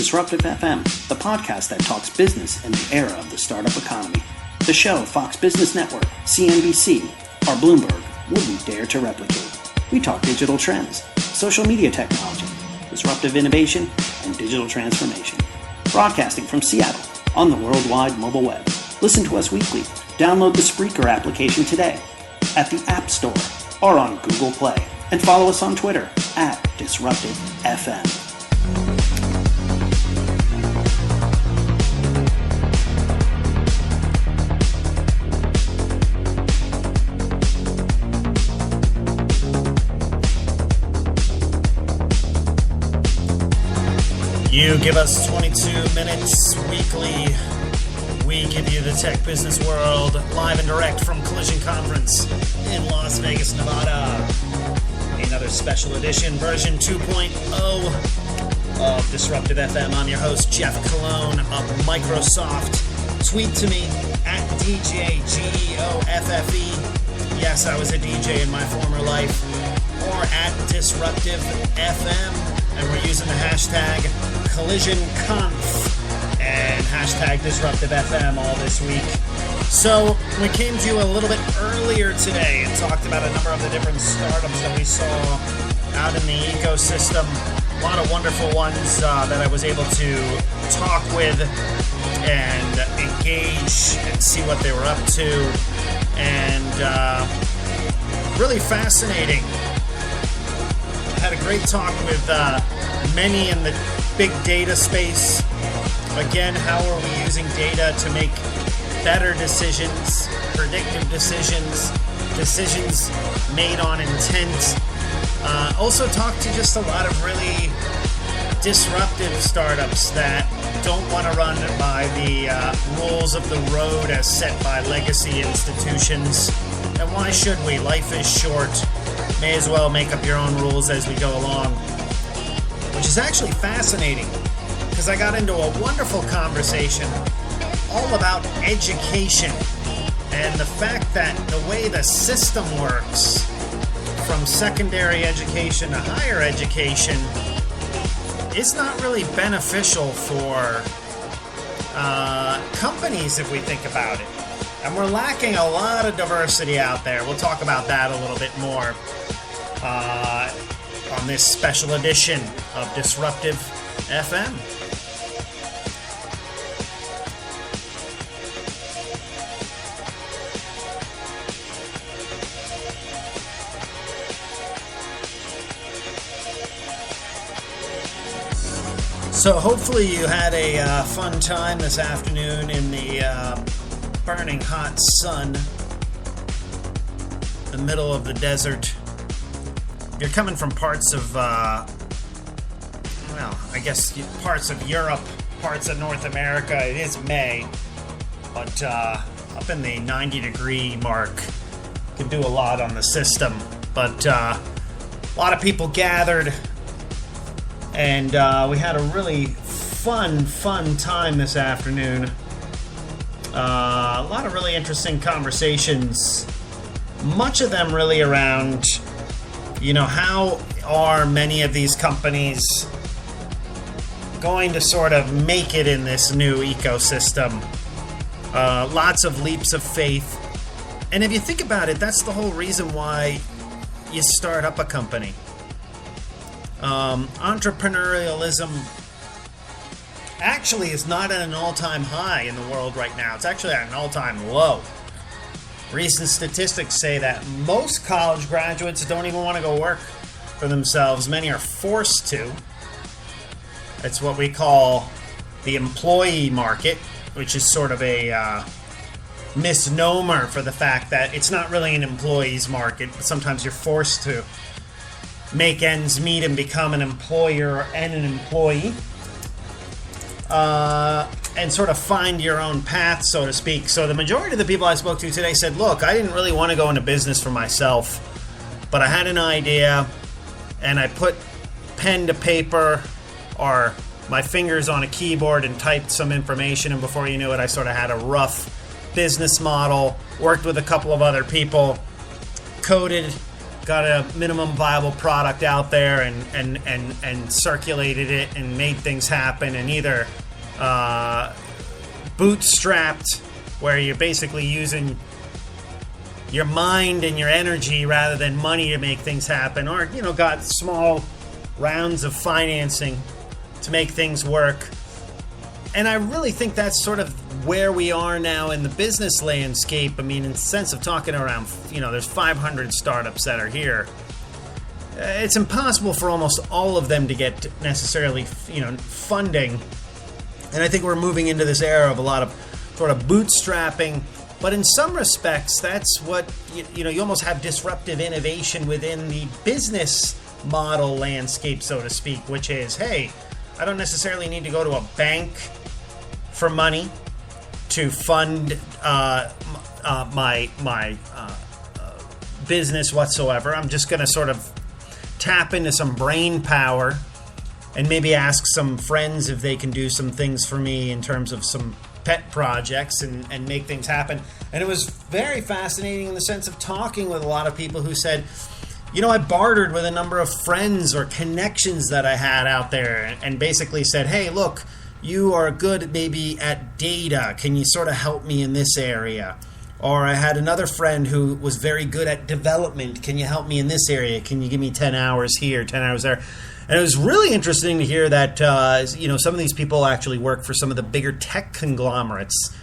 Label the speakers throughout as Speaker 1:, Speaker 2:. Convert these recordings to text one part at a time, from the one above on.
Speaker 1: Disruptive FM, the podcast that talks business in the era of the startup economy. The show Fox Business Network, CNBC, or Bloomberg wouldn't dare to replicate. We talk digital trends, social media technology, disruptive innovation, and digital transformation. Broadcasting from Seattle on the worldwide mobile web. Listen to us weekly. Download the Spreaker application today at the App Store or on Google Play. And follow us on Twitter at Disruptive FM.
Speaker 2: You give us 22 minutes weekly. We give you the tech business world live and direct from Collision Conference in Las Vegas, Nevada. Another special edition, version 2.0 of Disruptive FM. I'm your host, Jeff Colon of Microsoft. Tweet to me at DJGEOFFE. Yes, I was a DJ in my former life. Or at Disruptive FM. And we're using the hashtag CollisionConf and hashtag Disruptive FM all this week. So we came to you a little bit earlier today and talked about a number of the different startups that we saw out in the ecosystem. A lot of wonderful ones that I was able to talk with and engage and see what they were up to. And really fascinating. I had a great talk with many in the big data space. Again, how are we using data to make better decisions, predictive decisions, decisions made on intent. Also talk to just a lot of really disruptive startups that don't want to run by the rules of the road as set by legacy institutions. And why should we? Life is short. May as well make up your own rules as we go along. Which is actually fascinating, because I got into a wonderful conversation all about education and the fact that the way the system works from secondary education to higher education is not really beneficial for companies if we think about it. And we're lacking a lot of diversity out there. We'll talk about that a little bit more on this special edition of Disruptive FM. So hopefully you had a fun time this afternoon in the burning hot sun, the middle of the desert. You're coming from parts of, I guess parts of Europe, parts of North America. It is May, but up in the 90-degree mark, could do a lot on the system. But a lot of people gathered, and we had a really fun time this afternoon. A lot of really interesting conversations, much of them really around, how are many of these companies going to sort of make it in this new ecosystem? Lots of leaps of faith. And if you think about it, that's the whole reason why you start up a company. Entrepreneurialism actually is not at an all-time high in the world right now. It's actually at an all-time low. Recent statistics say that most college graduates don't even want to go work for themselves. Many are forced to. It's what we call the employee market, which is sort of a misnomer for the fact that it's not really an employee's market, but sometimes you're forced to make ends meet and become an employer and an employee. And sort of find your own path, so to speak. So the majority of the people I spoke to today said, look, I didn't really want to go into business for myself, but I had an idea, and I put pen to paper or my fingers on a keyboard and typed some information, and before you knew it, I sort of had a rough business model, worked with a couple of other people, coded got a minimum viable product out there and circulated it and made things happen, and either bootstrapped, where you're basically using your mind and your energy rather than money to make things happen, or got small rounds of financing to make things work. And I really think that's sort of where we are now in the business landscape. I mean, in the sense of talking around, there's 500 startups that are here. It's impossible for almost all of them to get necessarily, funding. And I think we're moving into this era of a lot of sort of bootstrapping. But in some respects, that's what, you almost have disruptive innovation within the business model landscape, so to speak, which is, hey, I don't necessarily need to go to a bank for money to fund my business whatsoever. I'm just going to sort of tap into some brain power and maybe ask some friends if they can do some things for me in terms of some pet projects and make things happen. And it was very fascinating in the sense of talking with a lot of people who said, I bartered with a number of friends or connections that I had out there and basically said, hey, look, you are good maybe at data. Can you sort of help me in this area? Or I had another friend who was very good at development. Can you help me in this area? Can you give me 10 hours here, 10 hours there? And it was really interesting to hear that, some of these people actually work for some of the bigger tech conglomerates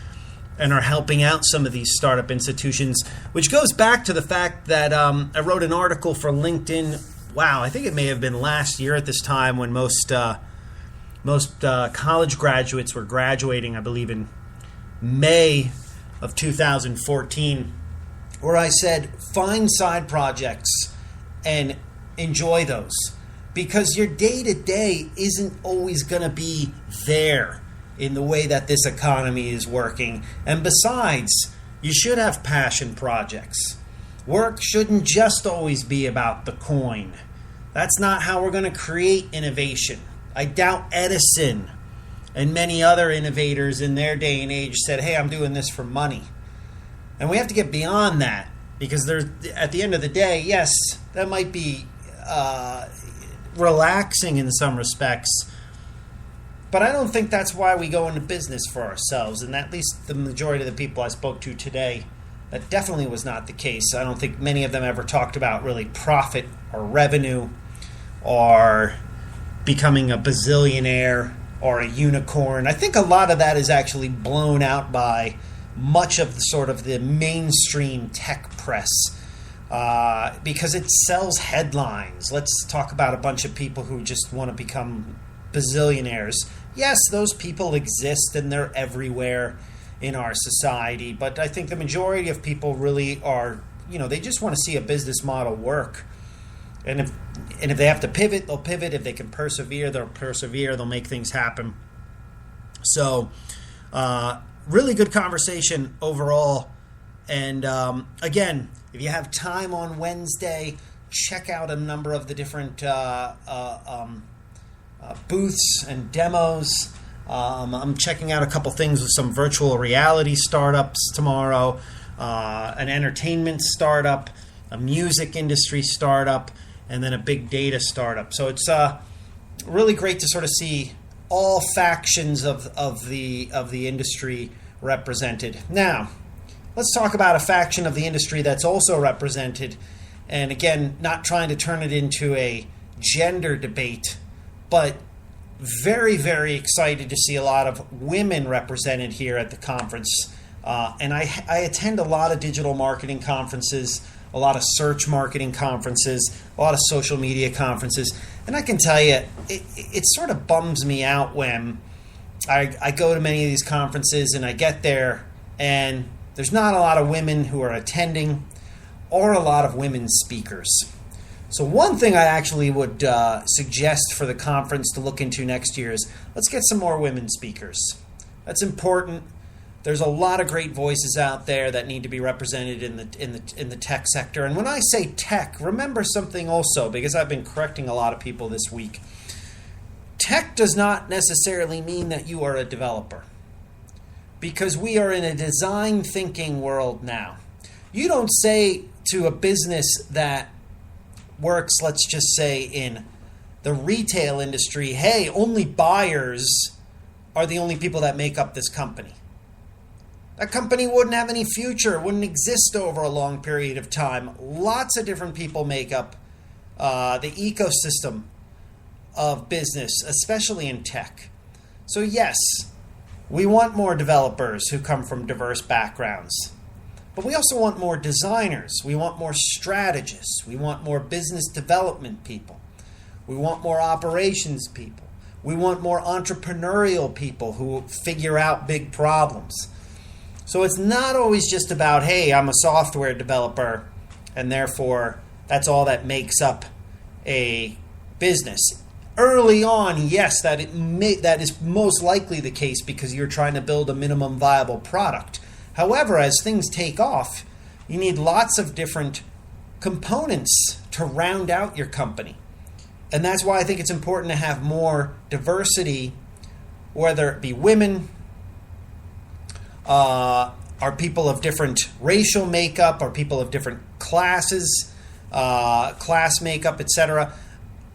Speaker 2: and are helping out some of these startup institutions, which goes back to the fact that I wrote an article for LinkedIn. Wow, I think it may have been last year at this time when most college graduates were graduating, I believe in May of 2014, where I said, find side projects and enjoy those. Because your day-to-day isn't always going to be there in the way that this economy is working. And besides, you should have passion projects. Work shouldn't just always be about the coin. That's not how we're going to create innovation. I doubt Edison and many other innovators in their day and age said, hey, I'm doing this for money. And we have to get beyond that, because at the end of the day, yes, that might be relaxing in some respects, but I don't think that's why we go into business for ourselves. And at least the majority of the people I spoke to today, that definitely was not the case. I don't think many of them ever talked about really profit or revenue or becoming a bazillionaire or a unicorn. I think a lot of that is actually blown out by much of the sort of the mainstream tech press. Because it sells headlines. Let's talk about a bunch of people who just want to become bazillionaires. Yes, those people exist and they're everywhere in our society, but I think the majority of people really are, they just want to see a business model work. And if they have to pivot, they'll pivot. If they can persevere, they'll persevere. They'll make things happen. So, really good conversation overall. And again, if you have time on Wednesday, check out a number of the different booths and demos. I'm checking out a couple things with some virtual reality startups tomorrow, an entertainment startup, a music industry startup, and then a big data startup. So it's really great to sort of see all factions of the industry represented. Now, let's talk about a faction of the industry that's also represented, and again, not trying to turn it into a gender debate, but very, very excited to see a lot of women represented here at the conference. And I attend a lot of digital marketing conferences, a lot of search marketing conferences, a lot of social media conferences, and I can tell you, it sort of bums me out when I go to many of these conferences and I get there and there's not a lot of women who are attending or a lot of women speakers. So one thing I actually would suggest for the conference to look into next year is let's get some more women speakers. That's important. There's a lot of great voices out there that need to be represented in the tech sector. And when I say tech, remember something also, because I've been correcting a lot of people this week. Tech does not necessarily mean that you are a developer, because we are in a design thinking world now. You don't say to a business that works, let's just say, in the retail industry, hey, only buyers are the only people that make up this company. That company wouldn't have any future, wouldn't exist over a long period of time. Lots of different people make up the ecosystem of business, especially in tech. So yes, we want more developers who come from diverse backgrounds. But we also want more designers. We want more strategists. We want more business development people. We want more operations people. We want more entrepreneurial people who figure out big problems. So it's not always just about, hey, I'm a software developer, and therefore that's all that makes up a business. Early on, yes, that is most likely the case because you're trying to build a minimum viable product. However, as things take off, you need lots of different components to round out your company. And that's why I think it's important to have more diversity, whether it be women, are people of different racial makeup, are people of different classes, class makeup, etc.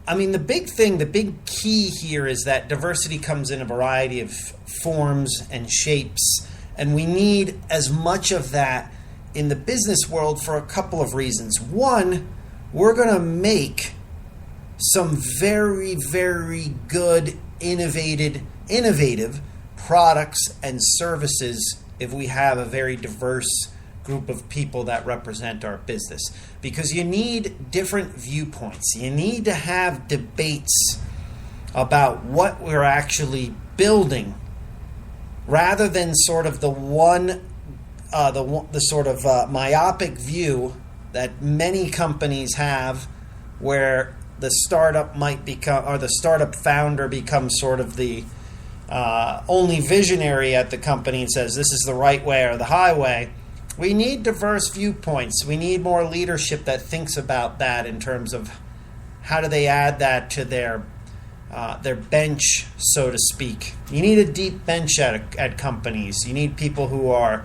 Speaker 2: I mean, the big key here is that diversity comes in a variety of forms and shapes, and we need as much of that in the business world for a couple of reasons. One, we're going to make some very, very good, innovative products and services if we have a very diverse group of people that represent our business. Because you need different viewpoints. You need to have debates about what we're actually building, rather than sort of the sort of myopic view that many companies have, where the startup might become, or the startup founder becomes sort of the only visionary at the company and says this is the right way or the highway. We need diverse viewpoints. We need more leadership that thinks about that in terms of how do they add that to their bench, so to speak. You need a deep bench at companies. You need people who are,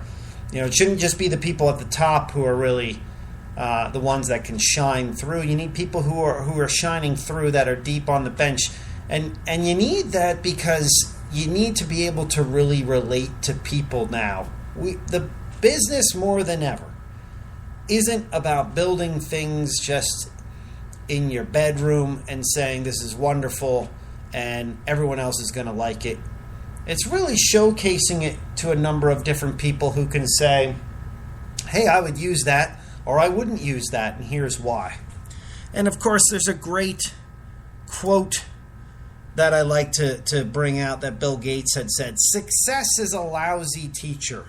Speaker 2: it shouldn't just be the people at the top who are really the ones that can shine through. You need people who are shining through that are deep on the bench, and you need that because you need to be able to really relate to people now. The business, more than ever, isn't about building things just in your bedroom and saying this is wonderful and everyone else is going to like it. It's really showcasing it to a number of different people who can say, hey, I would use that, or I wouldn't use that, and here's why. And of course, there's a great quote that I like to bring out that Bill Gates had said: success is a lousy teacher,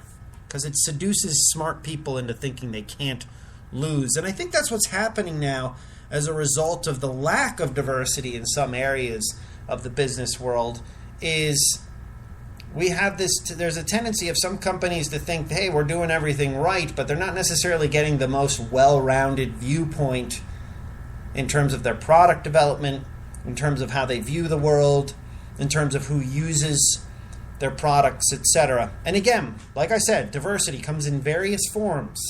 Speaker 2: because it seduces smart people into thinking they can't lose. And I think that's what's happening now as a result of the lack of diversity in some areas of the business world. Is we have this, there's a tendency of some companies to think, hey, we're doing everything right, but they're not necessarily getting the most well-rounded viewpoint in terms of their product development, in terms of how they view the world, in terms of who uses their products, etc. And again, like I said, diversity comes in various forms.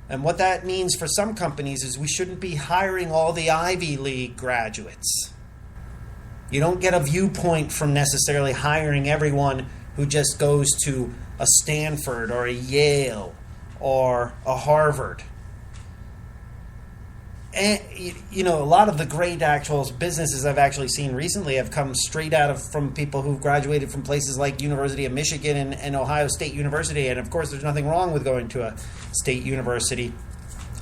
Speaker 2: And what that means for some companies is we shouldn't be hiring all the Ivy League graduates. You don't get a viewpoint from necessarily hiring everyone who just goes to a Stanford or a Yale or a Harvard. And, a lot of the great actual businesses I've actually seen recently have come straight from people who've graduated from places like University of Michigan and Ohio State University. And of course, there's nothing wrong with going to a state university.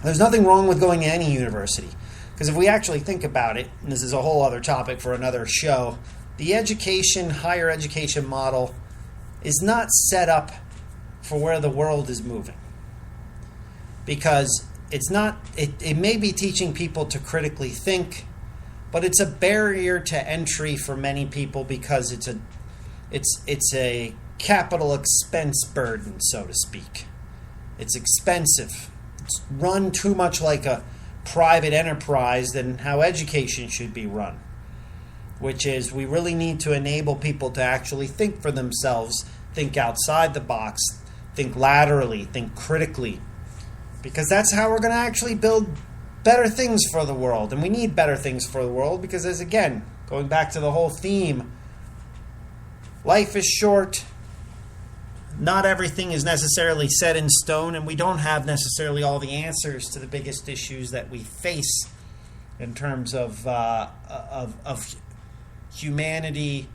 Speaker 2: There's nothing wrong with going to any university. Because if we actually think about it, and this is a whole other topic for another show, the higher education model is not set up for where the world is moving. Because it may be teaching people to critically think, but it's a barrier to entry for many people because it's a capital expense burden, so to speak. It's expensive. It's run too much like a private enterprise than how education should be run, which is we really need to enable people to actually think for themselves, think outside the box, think laterally, think critically, because that's how we're going to actually build better things for the world. And we need better things for the world because, as again, going back to the whole theme, life is short. Not everything is necessarily set in stone, and we don't have necessarily all the answers to the biggest issues that we face in terms of humanity,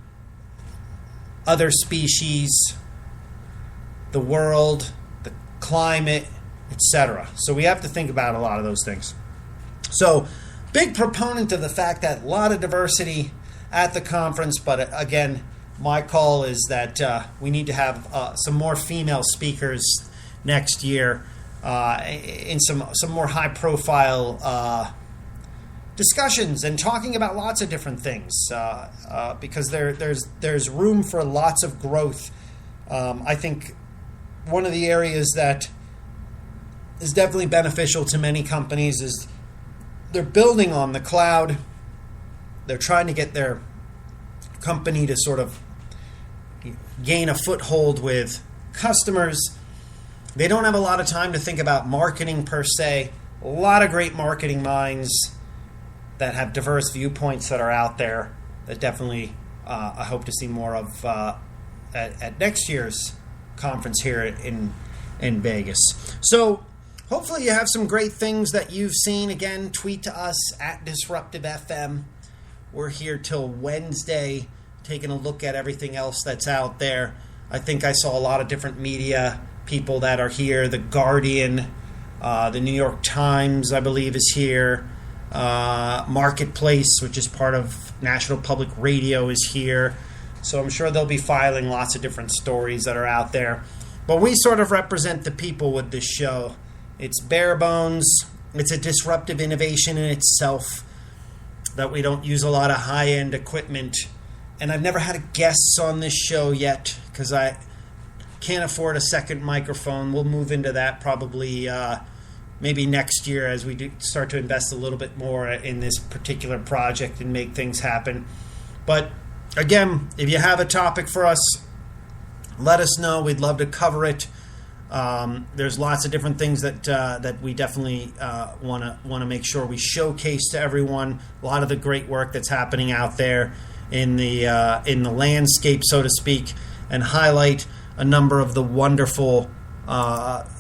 Speaker 2: other species, the world, the climate, etc. So we have to think about a lot of those things. So, big proponent of the fact that a lot of diversity at the conference, but again, my call is that we need to have some more female speakers next year in some more high-profile discussions and talking about lots of different things because there's room for lots of growth. I think one of the areas that is definitely beneficial to many companies is they're building on the cloud. They're trying to get their company to sort of gain a foothold with customers. They don't have a lot of time to think about marketing per se. A lot of great marketing minds that have diverse viewpoints that are out there that definitely I hope to see more of at next year's conference here in Vegas. So hopefully you have some great things that you've seen. Again, tweet to us at Disruptive FM. We're here till Wednesday, taking a look at everything else that's out there. I think I saw a lot of different media people that are here. The Guardian, the New York Times, I believe, is here. Marketplace, which is part of National Public Radio, is here. So I'm sure they'll be filing lots of different stories that are out there. But we sort of represent the people with this show. It's bare bones. It's a disruptive innovation in itself, that we don't use a lot of high-end equipment. And I've never had a guest on this show yet because I can't afford a second microphone. We'll move into that probably maybe next year as we start to invest a little bit more in this particular project and make things happen. But again, if you have a topic for us, let us know. We'd love to cover it. There's lots of different things that we definitely want to make sure we showcase to everyone. A lot of the great work that's happening out there in the landscape, so to speak, and highlight a number of the wonderful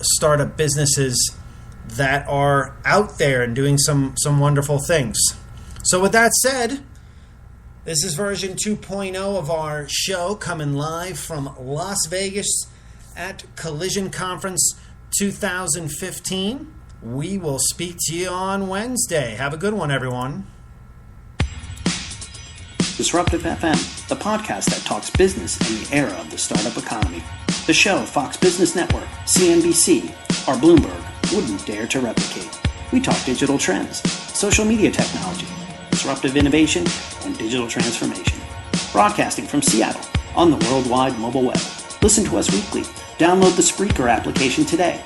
Speaker 2: startup businesses that are out there and doing some wonderful things. So with that said, this is version 2.0 of our show, coming live from Las Vegas at Collision Conference 2015. We will speak to you on Wednesday. Have a good one, everyone.
Speaker 1: Disruptive FM, the podcast that talks business in the era of the startup economy. The show Fox Business Network, CNBC, or Bloomberg wouldn't dare to replicate. We talk digital trends, social media technology, disruptive innovation, and digital transformation. Broadcasting from Seattle on the worldwide mobile web. Listen to us weekly. Download the Spreaker application today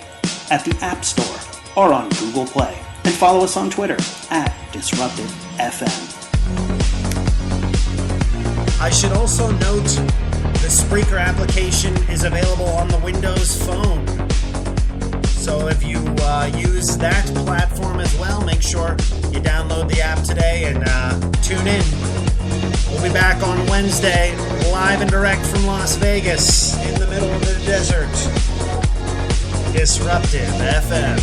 Speaker 1: at the App Store or on Google Play. And follow us on Twitter at Disruptive FM.
Speaker 2: I should also note the Spreaker application is available on the Windows Phone. So if you use that platform as well, make sure you download the app today and tune in. We'll be back on Wednesday, live and direct from Las Vegas, in the middle of the desert. Disruptive FM.